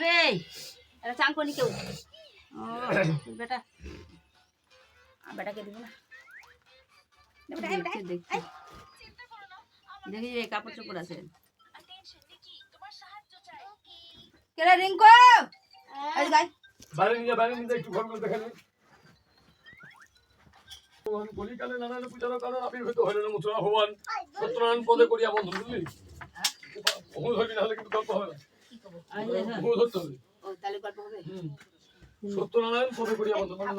রে এটা চান করি কেউ ও বেটা বেটাকে দিব না দেখি যে কাপড় চোপড় আছে কেরা রিঙ্কু আরে গাই বাইরে নিয়ে একটু ঘর করে দেখালি কলিকালে নানান পূজার কারণ আপনি হয়তো হইলেন মুসলমান ভগবান সত্যনারায়ণ পদে করিয়া বন্ধু বুঝলি বহু ধরবি নাহলে কিন্তু গল্প হবে না বহু ধরতে হবে সত্যনারায়ণ পদে করিয়া বন্ধু মানে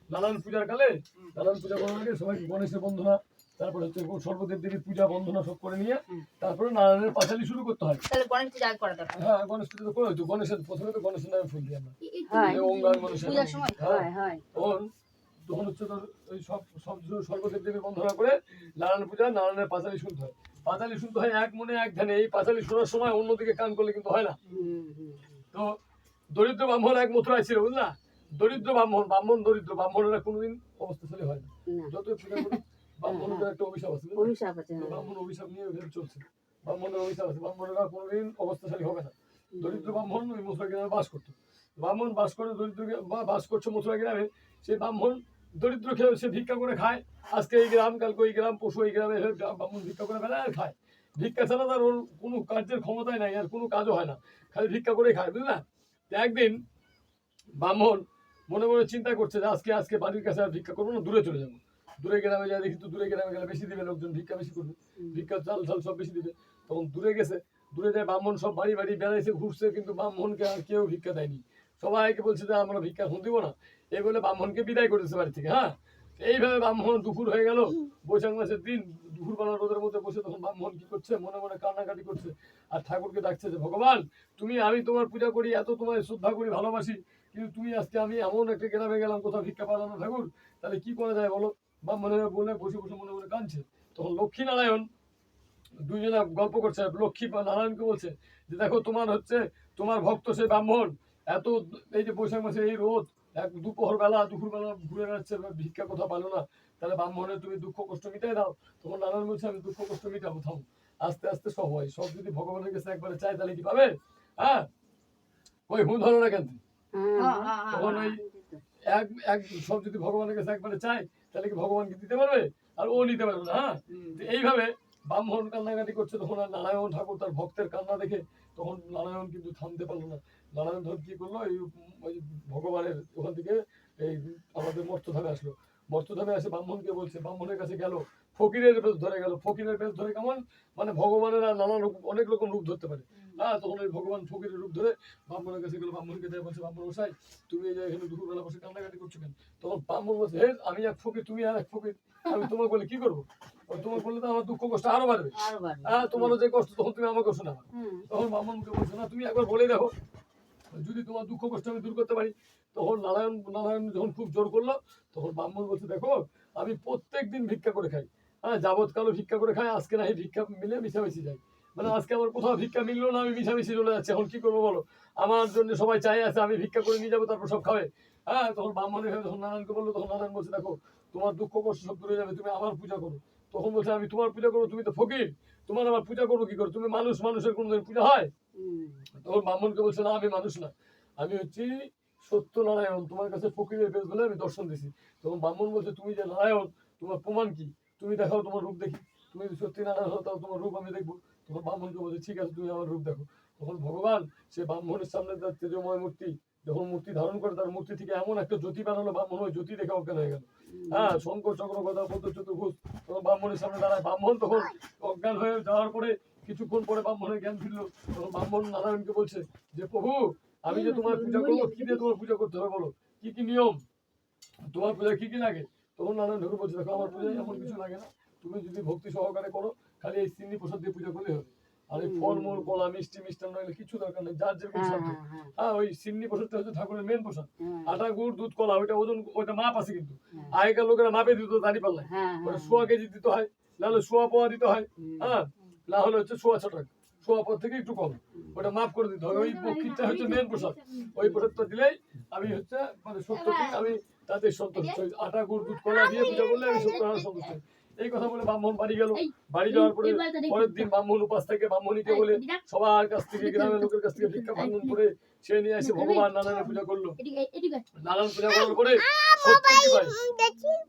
নানান পূজার কালে নানান পূজা করার আগে সবাই গণেশের বন্ধনা তারপরে হচ্ছে সর্বদেব দেবীর পূজা বন্ধনা সব করে নিয়ে তারপরে নারায়ণের পাঁচালি শুরু করতে হয় তাহলে গণেশ পূজা আগে করা দরকার হ্যাঁ গণেশ পূজা তো করে তো গণেশের প্রথমে তো গণেশের নামে ফুল দিই আমরা ওঙ্গার গণেশের পূজার সময় হয় তখন হচ্ছে তোর ওই সব সর্বদেব দেবীর বন্ধনা করে নারায়ণ পূজা নারায়ণের পাঁচালি শুনতে হয় পাঁচালি শুনতে হয় এক মনে এক ধ্যানে এই পাঁচালি শোনার সময় অন্যদিকে কান করলে কিন্তু হয় না তো দরিদ্র ব্রাহ্মণ এক মথুরায় ছিল বুঝলা দরিদ্র ব্রাহ্মণ দরিদ্র ব্রাহ্মণেরা কোনোদিন অবস্থাশালী হয় না যত পূজা করি ব্রাহ্মণের একটা অভিশাপ আছে ব্রাহ্মণ অভিশাপ নিয়ে চলছে ব্রাহ্মণের অভিশাপ আছে ব্রাহ্মণেরা কোনোদিন অবস্থাশালী হবে না দরিদ্র ব্রাহ্মণ ওই মথুরা গ্রামে বাস করতো ব্রাহ্মণ বাস করে দরিদ্র বাস করছে মথুরা গ্রামে সেই ব্রাহ্মণ দরিদ্র খেয়ে সে ভিক্ষা করে খায় আজকে এই গ্রাম কালকে ওই গ্রাম পশু এই গ্রামে ব্রাহ্মণ ভিক্ষা করে বেড়ায় আর খায় ভিক্ষা ছাড়া তার ওর কোনো কার্যের ক্ষমতাই নাই আর কোনো কাজও হয় না খালি ভিক্ষা করে খায় বুঝলি না একদিন ব্রাহ্মণ মনে মনে চিন্তা করছে যে আজকে বাড়ির কাছে আর ভিক্ষা করবো না দূরে চলে যাবো দূরে গ্রামে যায় দেখি তো দূরে গ্রামে গেলে বেশি দিবে লোকজন ভিক্ষা বেশি করবে ভিক্ষা চাল সব বেশি দিবে তখন দূরে গেছে দূরে যায় ব্রাহ্মণ সব বাড়ি বেড়াইছে ঘুরছে কিন্তু ব্রাহ্মণকে আর কেউ ভিক্ষা দেয়নি সবাইকে বলছে যে আমরা ভিক্ষা এখন দিব না এই বলে ব্রাহ্মণকে বিদায় করেছে বাড়ি থেকে হ্যাঁ এইভাবে ব্রাহ্মণ দুপুর হয়ে গেল বৈশাখ মাসের দিন দুপুরবেলা রোদের মধ্যে বসে তখন ব্রাহ্মণ কি করছে মনে মনে কান্নাকাটি করছে আর ঠাকুরকে ডাকছে যে ভগবান আমি তোমার পূজা করি এত তোমার শ্রদ্ধা করি ভালোবাসি কিন্তু তুমি আজকে আমি এমন একটা গ্রামে গেলাম কোথাও ভিক্ষা পালানো ঠাকুর তাহলে কি করা যায় বলো ব্রাহ্মণেরা বলে বসে বসে মনে মনে কাঁদছে তখন লক্ষ্মী নারায়ণ দুইজনে গল্প করছে লক্ষ্মী নারায়ণকে বলছে যে দেখো তোমার ভক্ত সে ব্রাহ্মণ এত এই যে বৈশাখ মাসে এই রোদ দুপুরবেলা ঘুরে বেড়াচ্ছে ভিক্ষা কোথাও পালো না তাহলে ব্রাহ্মণের তুমি দুঃখ কষ্ট মিটাই দাও তখন নারায়ণ বলছে আমি দুঃখ কষ্ট মিটাবো থামো আস্তে আস্তে সব হয় সব যদি ভগবানের কাছে একবারে চাই তাহলে কি পাবে হ্যাঁ ওই ধরো না কেন তখন ওই এক সব যদি ভগবানের কাছে একবারে চাই তাহলে কি ভগবান কি দিতে পারবে আর ও নিতে পারবে না হ্যাঁ এইভাবে ব্রাহ্মণ কান্নাকাটি করছে তখন আর নারায়ণ ঠাকুর তার ভক্তের কান্না দেখে তখন নারায়ণ কিন্তু থামতে পারলো না নারায়ণ ধর কি করলো ওই ভগবানের ওখান থেকে এই আমাদের মর্তধামে আসলো মর্তধামে এসে ব্রাহ্মণকে বলছে ব্রাহ্মণের কাছে গেল ফকিরের বেশ ধরে গেল ফকিরের বেশ ধরে কেমন মানে ভগবানের আর নানা রূপ অনেক রকম রূপ ধরতে পারে হ্যাঁ তখন ওই ভগবান ফকিরের রূপ ধরে ব্রাহ্মণের কাছে গেলো ব্রাহ্মণকে দেয় বলছে ব্রাহ্মণ মশাই তুমি এই যে এখানে দুপুরবেলা বসে কান্নাকাটি করছো কেন তখন ব্রাহ্মণ বলছে হে আমি এক ফকির তুমি আর এক ফকির আমি তোমার বলে কি করবো তোমার বললে তো আমার দুঃখ কষ্ট আরো বাড়বে হ্যাঁ তোমারও যে কষ্ট তখন তুমি আমাকে শোনাবা তখন ব্রাহ্মণকে বলছো না তুমি একবার বলে দেখো যদি তোমার দুঃখ কষ্ট আমি দূর করতে পারি তখন নারায়ণ যখন খুব জোর করলো তখন ব্রাহ্মণ বলছে দেখো আমি প্রত্যেক দিন ভিক্ষা করে খাই হ্যাঁ যাবৎকালও ভিক্ষা করে খাই আজকে না ভিক্ষা মিলে মিশামিশি যাই মানে আজকে আমার কোথাও ভিক্ষা মিললো না আমি মিশামিশি চলে যাচ্ছে এখন কি করবো বলো আমার জন্য সবাই চাই আছে আমি ভিক্ষা করে নিয়ে যাবো তারপর সব খাবে হ্যাঁ তখন ব্রাহ্মণের যখন নারায়ণকে বললো তখন নারায়ণ বলছে দেখো তোমার দুঃখ কষ্ট সব দূরে যাবে তুমি আমার পূজা করো তখন বলছে আমি তোমার পূজা করবো তুমি তো ফকির তোমার আমার পূজা করবো কি করো তুমি মানুষের কোনোদিন পূজা হয় তখন ব্রাহ্মণকে বলছে না আমি মানুষ না আমি হচ্ছি সত্যনারায়ণ তোমার কাছে ফকিরের বেশ বলে আমি দর্শন দিছি তখন ব্রাহ্মণ বলছে তুমি যে নারায়ণ তোমার প্রমাণ কি তুমি দেখাও তোমার রূপ দেখি তুমি সত্যি নারায়ণ হও তাও তোমার রূপ আমি দেখবো তখন ব্রাহ্মণকে বলছে ঠিক আছে তুমি আমার রূপ দেখো তখন ভগবান সে ব্রাহ্মণের সামনে তার তেজময় মূর্তি যখন মূর্তি ধারণ করে তার মূর্তি থেকে এমন একটা জ্যোতি বানালো ব্রাহ্মণ ওই জ্যোতি দেখে অজ্ঞান হয়ে গেল হ্যাঁ শঙ্কর চক্র কথা বলতো চতুর্ভুজ তখন ব্রাহ্মণের সামনে দাঁড়ায় ব্রাহ্মণ তখন অজ্ঞান হয়ে যাওয়ার পরে কিছুক্ষণ পরে ব্রাহ্মণের জ্ঞান ফিরলো তখন ব্রাহ্মণ নারায়ণকে বলছে যে প্রভু আমি যে তোমার পূজা করবো কি দিয়ে তোমার পূজা করতে হবে বলো কি কি নিয়ম তোমার পূজা কি কি লাগে তখন নারায়ণ ঠাকুর বলছে দেখো আমার পূজায় এমন কিছু লাগে না তুমি যদি ভক্তি সহকারে করো খালি এই চিনি প্রসাদ দিয়ে পূজা করলে হবে আর এই ফলমূল কলা মিষ্টি মিষ্টান্ন এগুলো কিছু দরকার নেই যার যেরকম সাধ্য হ্যাঁ ওই চিনি প্রসাদটা হচ্ছে ঠাকুরের মেন প্রসাদ আটা গুড় দুধ কলা ওইটা ওজন ওইটা মাপ আছে কিন্তু আগেকার লোকেরা মাপে দিত দাঁড়ি পাল্লায় ওটা 100 কেজি দিতে হয় নাহলে 100 পোয়া দিতে হয় হ্যাঁ না হলে হচ্ছে 100 টাকা 100 পর থেকে একটু কম ওটা মাফ করে দিতে হবে ওই পক্ষীটা হচ্ছে মেন প্রসাদ ওই প্রসাদটা দিলেই আমি হচ্ছে মানে সত্যি আমি তাদের সন্তুষ্ট আটা গুড় দুধ কলা দিয়ে পূজা করলে আমি সত্যনারায়ণ সন্তুষ্ট এই কথা বলে ব্রাহ্মণ বাড়ি গেল। এই, বাড়ি যাওয়ার পরে এই বাড়িটা দেখি। পরের দিন ব্রাহ্মণ উপাস থেকে ব্রাহ্মণীকে বলে এদিকে আয়, সবার কাছ থেকে গ্রামের লোকের কাছ থেকে ভিক্ষা ভাঙন করে সে নিয়ে এসে ভগবান নারায়ণের পূজা করলো। এদিকে আয়। নারায়ণ পূজা করার পরে সত্যের কি পায়,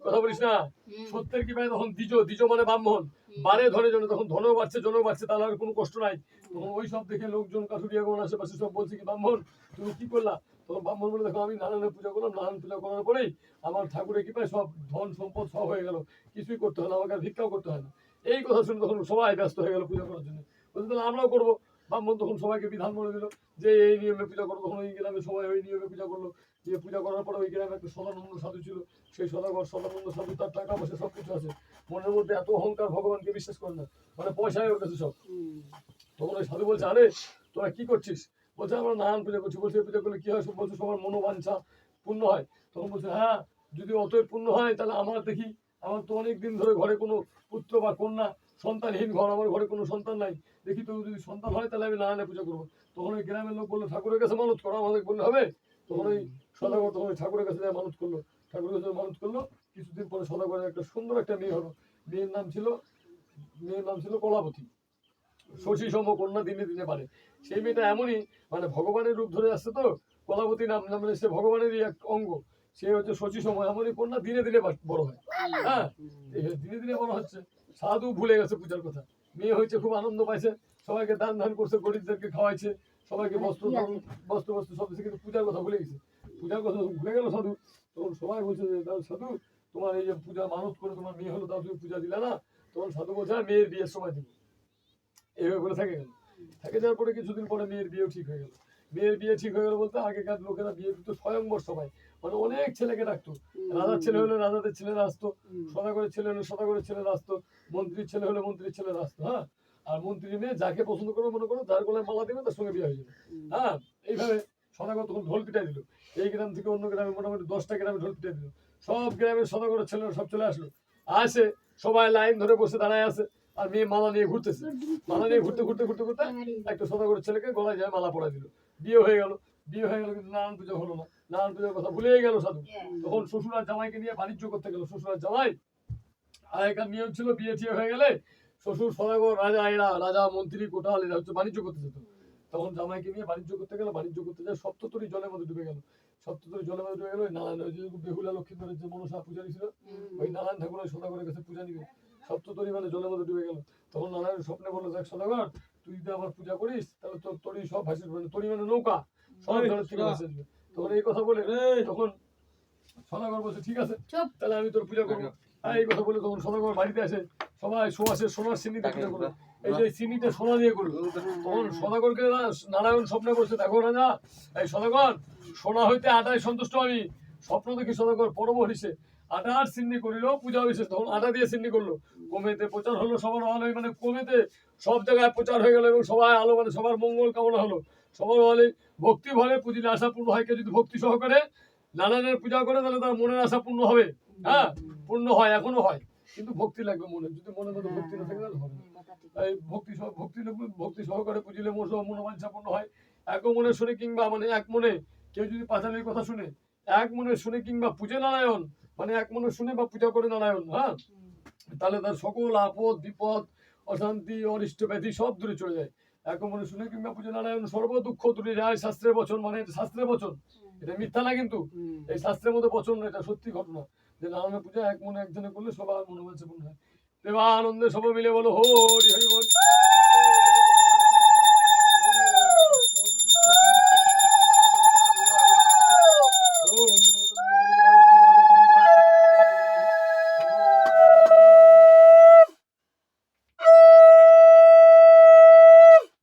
কথা বলিস না, হুম, সত্যের কি পায় তখন দ্বিজ মানে ব্রাহ্মণ বারে ধরে জন, তখন ধন বাড়ছে জন বাড়ছে, তাহলে আর কোনো কষ্ট নাই। তখন ওই সব দেখে লোকজন কাঠুরিয়া গণ আশেপাশে সব বলছে কি ব্রাহ্মণ তুমি কি করলা, তখন ব্রাহ্মণ বলে দেখো আমি নারায়ণের পূজা করলাম, নারায়ণ পূজা করার পরেই আমার ঠাকুরের কি পায় সব ধন সম্পদ সব হয়ে গেল, কিছুই করতে হয় না, আমাকে আর ভিক্ষাও করতে হয় না। এই কথা শুনে তখন সবাই ব্যস্ত হয়ে গেল পূজা করার জন্য, বলছে তাহলে আমরাও করবো। ব্রাহ্মণ তখন সবাইকে বিধান করে দিল যে এই নিয়মে পূজা করবো। তখন ওই গ্রামে সবাই ওই নিয়মে পূজা করলো। দিয়ে পূজা করার পরে ওই গ্রামে একটা সদানন্দ সাধু ছিল, সেই সদানন্দ সাধু তার টাকা পয়সা সব কিছু আছে, মনের মধ্যে এত অহংকার, ভগবানকে বিশ্বাস করে না, মানে পয়সায় ওর কাছে সব। হুম, তখন ওই সাধু বলছে আরে তোরা কি করছিস, বলছে আমরা নারায়ণ পূজা করছি। বলছে এই পূজা করলে কি হয়, সব বলছে সবার মনোবাঞ্ছা পূর্ণ হয়। তখন বলছে হ্যাঁ যদি অতই পূর্ণ হয় তাহলে আমার দেখি, আমার তো অনেক দিন ধরে ঘরে কোনো পুত্র বা কন্যা, সন্তানহীন ঘর, আমার ঘরে কোনো সন্তান নাই, দেখি তো যদি সন্তান হয় তাহলে আমি নারায়ণের পূজা করবো। তখন ওই গ্রামের লোক বললো ঠাকুরের কাছে মানত করো, আমাদের বললে হবে। তখন ওই সদাগর তখন ওই ঠাকুরের কাছে যায় মানত করলো, ঠাকুরের কাছে মানত করলো। কিছুদিন পরে সদাগরের একটা সুন্দর একটা মেয়ে হলো। মেয়ের নাম ছিল কলাবতী। শশী সম কন্যা দিনে দিনে বাড়ে। সেই মেয়েটা এমনই, মানে ভগবানের রূপ ধরে আসছে তো, কলাবতী নাম মানে সে ভগবানেরই এক অঙ্গ। সে হচ্ছে শশী সম, এমনই কন্যা দিনে দিনে বড় হয়। হ্যাঁ, এই দিনে দিনে বড় হচ্ছে। সাধু ভুলে গেছে পূজার কথা, মেয়ে হয়েছে খুব আনন্দ পাইছে, সবাইকে দান ধান করছে, গরিবদেরকে খাওয়াইছে, সবাইকে বস্ত্র বস্ত্র বস্ত্র সব দিচ্ছে, কিন্তু পূজার কথা ভুলে গেছে। পূজার কথা ভুলে গেল সাধু। তখন সবাই বলছে যে সাধু তোমার এই যে পূজা মানত করে তোমার মেয়ে হলো, তাও তুমি পূজা দিলা না। তখন সাধু বলছে হ্যাঁ, মেয়ের বিয়ের সময় দিব। এইভাবে করে থেকে গেল। থেকে যাওয়ার পরে কিছুদিন পরে মেয়ের বিয়েও ঠিক হয়ে গেল। মেয়ের বিয়ে ঠিক হয়ে গেল বলতে আগেকার লোকেরা বিয়ে দিত স্বয়ংবর সবাই, মানে অনেক ছেলেকে ডাকতো। রাজার ছেলে হলে রাজাদের ছেলেরা আসতো, সদাগরের ছেলে হলে সদাগরের ছেলেরা আসতো, মন্ত্রীর ছেলে হলে মন্ত্রীর ছেলেরা আসতো। হ্যাঁ, আর মন্ত্রী মেয়ে যাকে পছন্দ করো মনে করো, যার গলায় মালা দেবে তার সঙ্গে বিয়ে হয়ে যাবে। হ্যাঁ, এইভাবে সদাগর তখন ঢোল পিটাই দিল। এই গ্রাম থেকে অন্য গ্রামে মোটামুটি 10টা গ্রামে ঢোল পিটাই দিল। সব গ্রামের সদাগরের ছেলেরা সব চলে আসলো। আসে সবাই লাইন ধরে বসে দাঁড়ায় আছে, আর মেয়ে মালা নিয়ে ঘুরতেছে। মালা নিয়ে ঘুরতে ঘুরতে ঘুরতে ঘুরতে একটা সদাগরের ছেলেকে গলায় যায় মালা পরাই দিল। বিয়ে হয়ে গেল। বিয়ে হয়ে গেল, কিন্তু নারায়ণ পূজা হলো না। নারায়ণ পূজার কথা ভুলেই গেল সাধু। তখন শ্বশুর আর জামাইকে নিয়ে বাণিজ্য করতে গেল। শ্বশুর আর জামাই, আগেকার নিয়ম ছিল বিয়ে টিয়ে হয়ে গেলে শ্বশুর সদাগর রাজা, এরা রাজা মন্ত্রী কোটাল এরা হচ্ছে বাণিজ্য করতে যেত। তখন জামাইকে নিয়ে বাণিজ্য করতে গেল, বাণিজ্য করতে যায় সপ্ততরী জলের মধ্যে ডুবে গেল। সপ্ততরী জলের মধ্যে ডুবে গেল। ওই নারায়ণ, ওই যে বেহুলা লক্ষ্মীধরের যে মনসা পূজারি ছিল, ওই নারায়ণ ঠাকুর ওই সদাগরের কাছে পূজা নিবে। সপ্ততরী মানে জলের মধ্যে ডুবে গেল। তখন নারায়ণ স্বপ্নে বললো দেখ সদাগর, তুই যদি আমার পূজা করিস তাহলে তোর তরি সব ভাসিয়ে দেবে, তরি মানে নৌকা, সব জলের থেকে ভাসিয়ে দেবে। তখন এই কথা বলে তখন সদাগর বলছে ঠিক আছে তাহলে আমি তোর পূজা করবো। এই কথা বলে তখন সদাগর বাড়িতে আসে, সবাই সোয়াশে সোনার চিনিতে পূজা করলো। এই যে চিনিটা সোনা দিয়ে করলো। তখন সদাগরকে নারায়ণ স্বপ্নে বলছে দেখো রাজা, এই সদাগর সোনা হইতে আটায় সন্তুষ্ট আমি। স্বপ্ন দেখি সদাগর পরম হরিষে আটার চিন্নি করিল পূজা বিশেষ। তখন আটা দিয়ে চিন্নি করলো। কমেতে প্রচার হলো সবার আলো, মানে কমেতে সব জায়গায় প্রচার হয়ে গেল, এবং সবাই আলো মানে সবার মঙ্গল কামনা হলো। সবার বলে ভক্তি ভরে পুজিলে আশা পূর্ণ হয়। কেউ যদি ভক্তি সহকারে নারায়ণের পূজা করে তাহলে তার মনের আশা পূর্ণ হবে। হ্যাঁ, পূর্ণ হয়, এখনো হয়, কিন্তু ভক্তি লাগবে মনে। যদি মনের মধ্যে ভক্তি না থাকে তাহলে হবে না। এই ভক্তি সহকারে পুজিলে মনোবাঞ্ছা পূর্ণ হয়। এক মনে শুনে কিংবা মানে এক মনে কেউ যদি পাঁচালির কথা শুনে, এক মনে শুনে কিংবা পূজে নারায়ণ, মানে এক মনে শুনে বা পূজা করে নারায়ণ, হ্যাঁ, তাহলে তার সকল আপদ বিপদ অশান্তি অনিষ্ট ব্যাধি সব দূরে চলে যায়। এক মনে শুনে কিংবা পূজে নারায়ণ সর্ব দুঃখ দূরে যায়। শাস্ত্রের বচন, মানে এটা শাস্ত্রের বচন, এটা মিথ্যা না কিন্তু। এই শাস্ত্রের মধ্যে বচন, এটা সত্যি ঘটনা যে নারায়ণের পূজা এক মনে একজনে করলে সবার মনোবাঞ্ছা পূর্ণ হয়। প্রেমানন্দে সবাই মিলে বলো হরি হরি বল।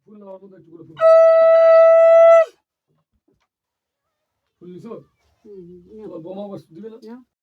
ফুল নেওয়ার মতো একটু করে ফুল ফুল নিছো, বোমা দিবে না।